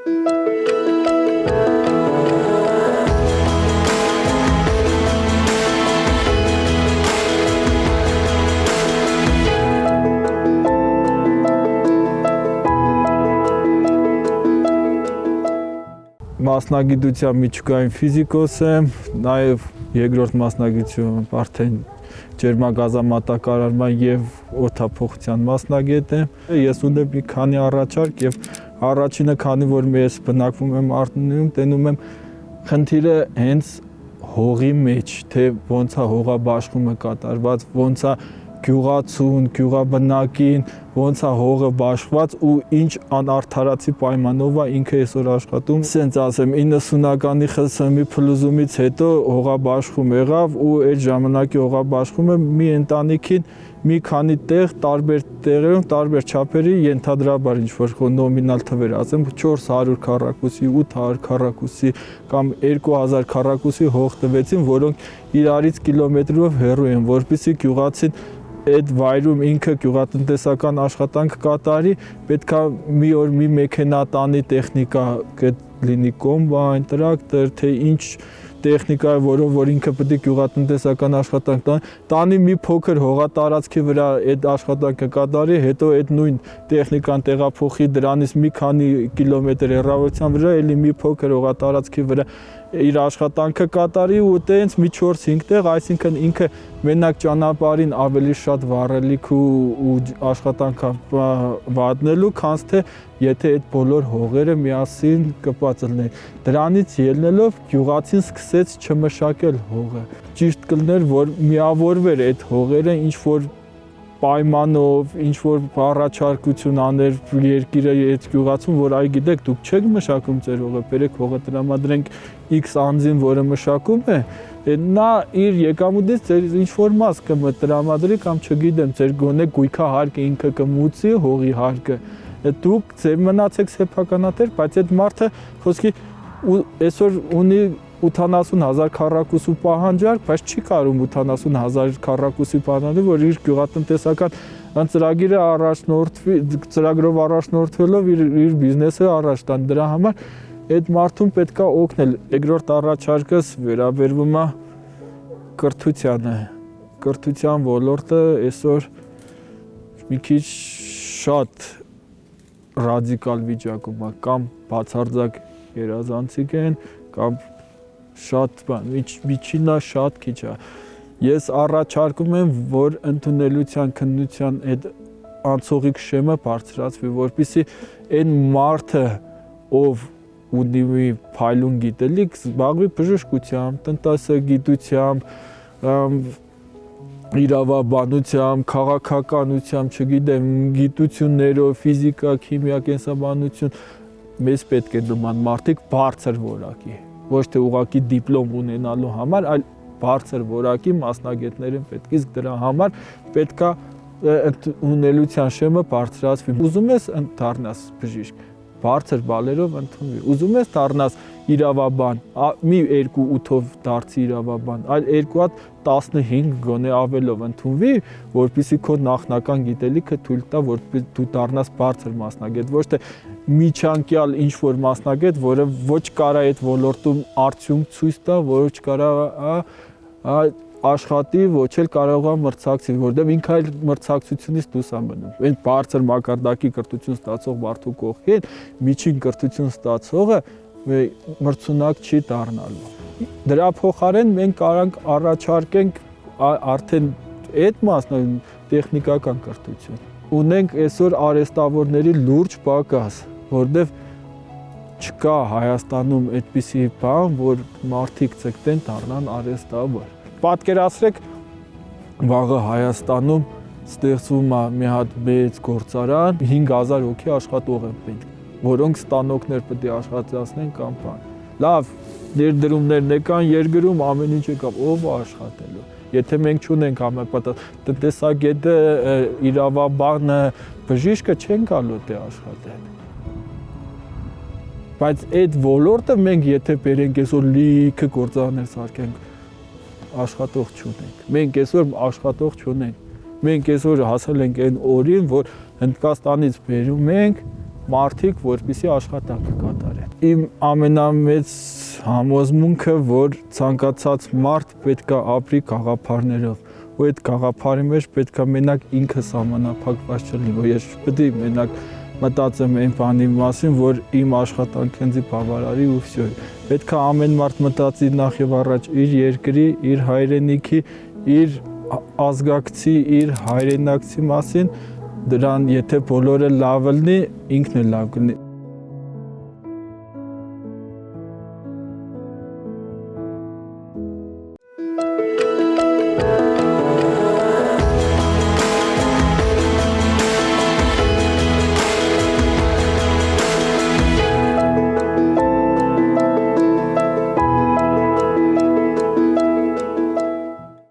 Մասնագիտությամբ միջուկային ֆիզիկոս եմ, նաև երկրորդ մասնագիտությամբ արդեն ջերմագազամատակարարման եւ օդափոխության մասնագետ եմ։ Ես ունեմ մի քանի առաջարկ եւ առաջինը, քանի որ ես բնակվում եմ Արտունիում, տենում եմ խնդիրը հենց հողի մեջ, թե ոնց է հողաբաշխումը կատարված, ոնց է գյուղացուն, գյուղաբնակին, ոնց է հողը բաշխված ու ինչ անարդարացի պայմանով է ինքը այսօր աշխատում։ Սենց ասեմ, 90-ականի ԽՍՀՄ փլուզումից հետո հողաբաշխում եղավ ու այդ ժամանակի հողաբաշխումը մի ընտանիքին մի քանի տեղ, տարբեր տեղերում, տարբեր չափերի ենթադրաբար ինչ-որ նոմինալ թվեր ասեմ, 400 քառակուսի, 800 քառակուսի կամ 2000 քառակուսի հող տվեցին, որոնք իրարից կիլոմետրով հեռու են, որպեսզի գյուղացին այդ վայրում ինքը գյուղատնտեսական աշխատանք կատարի, պետքա մի օր մի մեքենա տանի տեխնիկա, լինի կոմբայն, տրակտոր, թե ինչ տեխնիկա է, որով որ ինքը պետք է գյուղատնտեսական աշխատանք տանի մի փոքր հողատարածքի վրա այդ աշխատանքը կատարի, հետո այդ նույն տեխնիկան տեղափոխի դրանից մի քանի կիլոմետր հեռավորության վրա, էլի մի փոքր հողատարածքի վրա իր աշխատանքը կատարի ու տենց մի 4-5 տեղ, այսինքն ինքը մենակ ճանապարհին ավելի շատ վառելիք ու աշխատանք վատնելու, քան թե եթե այդ բոլոր հողերը միասին կպած լինեն։ Դրանից ելնելով գյուղացին սկսեց չմշակել հողը։ Ճիշտ կլներ, որ միավորվեր այդ հողերը ինչ որ պայմանով, ինչ որ առաջարկություն աներ երկիրը այդ գյուղացուն, որ այ գիտեք, դուք չեք մշակում ձեր հողը, բերեք հողը տրամադրենք X անձին, որը մշակում է, նա իր եկամուտից ձեր ինչ որ մաս կտրամադրի կամ չգիտեմ, ձեր գոնե գույքա հարկը ինքը կմուծի հողի հարկը։ Դուք ձեր մնացեք սեփականատեր, բայց այդ մարդը խոսքի այսօր ունի 80,000 քառակուսու պահանջարկ, բայց չի կարում 80,000 քառակուսի պահանջի, որ իր գյուղատնտեսական ծրագիրը առաջնորդվի, ծրագրով առաջնորդվելով իր բիզնեսը առաջ տան։ Դրա համար այդ մարդուն պետքա օգնել։ Երկրորդ առաջարկս վերաբերվում է կրթությանը։ Կրթության ոլորտը այսօր մի քիչ շատ ռադիկալ վիճակում է, կամ բացարձակ երազանցիկ են, կամ շատ բան, միջինա շատ քիչ է։ Ես առաջարկում եմ, որ ընդունելության քննության այդ անցողիկ շեմը բարձրացվի, որպեսզի այն մարդը, ով ունի մի փայլուն գիտելիք, զբաղվի բժշկությամբ, տնտեսագիտությամբ, իրավաբանությամբ, քաղաքականությամբ, չգիտեմ, գիտություններով, ֆիզիկա, քիմիա, կենսաբանություն, մեզ պետք է նման մարդիկ բարձր որակի, ոչ թե ուղղակի դիպլոմ ունենալու համար, այլ բարձր որակի մասնագետներ են պետք, իսկ դրա համար պետքա ունելության շեմը բարձրացվի։ Ուզում ես դառնաս բժիշկ, բարձր բալերով ընդունվի։ Ուզում ես դառնաս իրավաբան, մի 2-8-ով դարձի իրավաբան, այլ 2 հատ 15 գոնե ավելով ընդունվի, որպեսզի քո նախնական գիտելիքը թույլ տա, որ դու դառնաս բարձր մասնագետ, ոչ թե միջանկյալ ինչ-որ մասնագետ, որը ոչ կարա այդ ոլորտում արդյունք ցույց տա, ոչ կարա աշխատի, ոչ էլ կարող է մրցակցի, որտեղ ինքը այլ մրցակցությունից դուրս է մնում։ Այն բարձր մակարդակի կրթություն ստացող մարդու կողքին միջին կրթություն ստացողը մրցունակ չի դառնալու։ Դրա փոխարեն մենք կարանք առաջարկենք արդեն այդ մասն տեխնիկական կրթություն։ Ունենք այսօր արհեստավորների լուրջ պակաս, որտեղ չկա Հայաստանում այդպիսի բան, որ մարդիկ ցկտեն դառնան արհեստավոր։ Պատկերացրեք, վաղը Հայաստանում ստեղծվում է մի հատ մեծ գործարան, 5000 հոգի աշխատող են պետք, որոնք ստանոկներ պետք է աշխատացնեն կամ բան։ Լավ, ներդրումներն եկան երկրում, ամեն ինչ եկավ, ով է աշխատելու։ Եթե մենք չունենք համապատասխան տնտեսագետը, իրավաբանը, բժիշկը չեն գալու դե աշխատել։ Բայց այդ ոլորտը մենք եթե բերենք այսօր լիքը գործարաններ սարքենք, աշխատող չունենք։ Մենք այսօր աշխատող չունենք։ Մենք այսօր հասել ենք այն օրին, որ Հնդկաստանից բերում ենք, մարդիկ, որպեսզի աշխատանքը կատարեն։ Իմ ամենամեծ համոզմունքը, որ ցանկացած մարդ պետք է ապրի գաղափարներով, ու այդ գաղափարի մեջ պետք է մենակ ինքը սահմանափակված չլինի, որ ես չպետք է մենակ մտածեմ այն բանի մասին, որ իմ աշխատանքը ինձ բավարարի ու վсё։ Պետք է ամեն մարդ մտածի նախ եւ առաջ իր երկրի, իր հայրենիքի, իր ազգակցի, իր հայրենակցի մասին, դրան եթե բոլորը լավ լինի, ինքն էլ լավ կլինի։